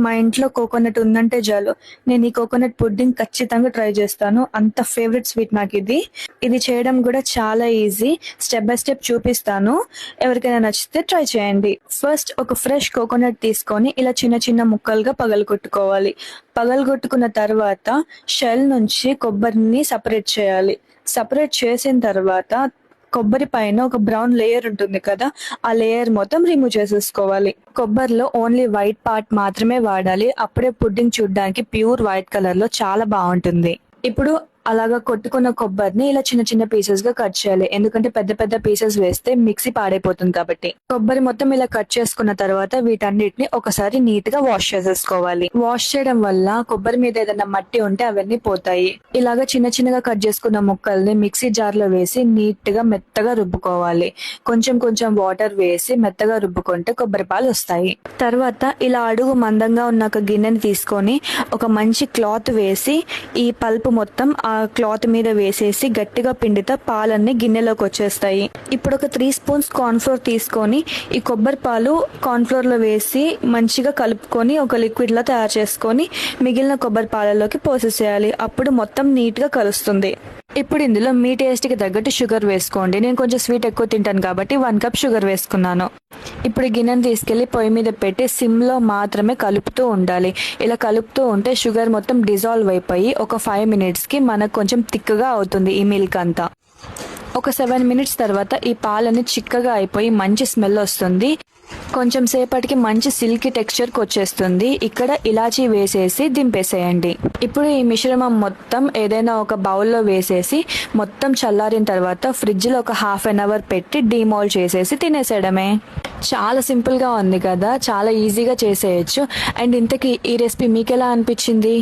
మా ఇంట్లో కోకోనట్ ఉందంటే చాలు నేను ఈ కోకోనట్ పుడ్డింగ్ ఖచ్చితంగా ట్రై చేస్తాను. అంత ఫేవరెట్ స్వీట్ నాకు ఇది. ఇది చేయడం కూడా చాలా ఈజీ. స్టెప్ బై స్టెప్ చూపిస్తాను. ఎవరికైనా నచ్చితే ట్రై చేయండి. ఫస్ట్ ఒక ఫ్రెష్ కోకోనట్ తీసుకొని ఇలా చిన్న చిన్న ముక్కలుగా పగలగొట్టుకోవాలి. పగలగొట్టుకున్న తర్వాత షెల్ నుంచి కొబ్బరిని సపరేట్ చేయాలి. సపరేట్ చేసిన తర్వాత కొబ్బరి పైన ఒక బ్రౌన్ లేయర్ ఉంటుంది కదా, ఆ లేయర్ మొత్తం రిమూవ్ చేసేసుకోవాలి. కొబ్బరిలో ఓన్లీ వైట్ పార్ట్ మాత్రమే వాడాలి. అప్పుడే పుడ్డింగ్ చూడడానికి ప్యూర్ వైట్ కలర్ లో చాలా బాగుంటుంది. ఇప్పుడు అలాగా కొట్టుకున్న కొబ్బరిని ఇలా చిన్న చిన్న పీసెస్ గా కట్ చేయాలి. ఎందుకంటే పెద్ద పెద్ద పీసెస్ వేస్తే మిక్సీ పాడైపోతుంది కాబట్టి. కొబ్బరి మొత్తం ఇలా కట్ చేసుకున్న తర్వాత వీటన్నిటిని ఒకసారి నీట్ గా వాష్ చేసేసుకోవాలి. వాష్ చేయడం వల్ల కొబ్బరి మీద ఏదైనా మట్టి ఉంటే అవన్నీ పోతాయి. ఇలాగా చిన్న చిన్నగా కట్ చేసుకున్న ముక్కల్ని మిక్సీ జార్ లో వేసి నీట్ గా మెత్తగా రుబ్బుకోవాలి. కొంచెం కొంచెం వాటర్ వేసి మెత్తగా రుబ్బుకుంటే కొబ్బరి పాలు వస్తాయి. తర్వాత ఇలా అడుగు మందంగా ఉన్న ఒక గిన్నెని తీసుకొని ఒక మంచి క్లాత్ వేసి ఈ పల్పు మొత్తం ఆ క్లాత్ మీద వేసేసి గట్టిగా పిండితే పాలన్నీ గిన్నెలోకి వచ్చేస్తాయి. ఇప్పుడు ఒక 3 స్పూన్స్ కార్న్ ఫ్లోర్ తీసుకొని ఈ కొబ్బరి పాలు కార్న్ ఫ్లోర్ లో వేసి మంచిగా కలుపుకొని ఒక లిక్విడ్ లా తయారు చేసుకొని మిగిలిన కొబ్బరి పాలలోకి పోసేసేయాలి. అప్పుడు మొత్తం నీట్ గా కలుస్తుంది. ఇప్పుడు ఇందులో మీ టేస్ట్ కి తగ్గట్టు షుగర్ వేసుకోండి. నేను కొంచెం స్వీట్ ఎక్కువ తింటాను కాబట్టి 1 కప్ షుగర్ వేసుకున్నాను. ఇప్పుడు గిన్నెని తీసుకెళ్లి పొయ్యి మీద పెట్టి సిమ్ లో మాత్రమే కలుపుతూ ఉండాలి. ఇలా కలుపుతూ ఉంటే షుగర్ మొత్తం డిజాల్వ్ అయిపోయి ఒక 5 మినిట్స్ కి మనకు కొంచెం థిక్గా అవుతుంది ఈ మిల్క్ అంతా. ఒక 7 మినిట్స్ తర్వాత ఈ పాలని చిక్కగా అయిపోయి మంచి స్మెల్ వస్తుంది. కొంచెం సేపటికి మంచి సిల్కీ టెక్స్చర్కి వచ్చేస్తుంది. ఇక్కడ ఇలాచీ వేసేసి దింపేసేయండి. ఇప్పుడు ఈ మిశ్రమం మొత్తం ఏదైనా ఒక బౌల్లో వేసేసి మొత్తం చల్లారిన తర్వాత ఫ్రిడ్జ్ లో ఒక ½ అవర్ పెట్టి డీమోల్డ్ చేసేసి తినేసేయడమే. చాలా సింపుల్ గా ఉంది కదా, చాలా ఈజీగా చేసేయచ్చు. అండ్ ఇంతకీ ఈ రెసిపీ మీకు ఎలా అనిపించింది?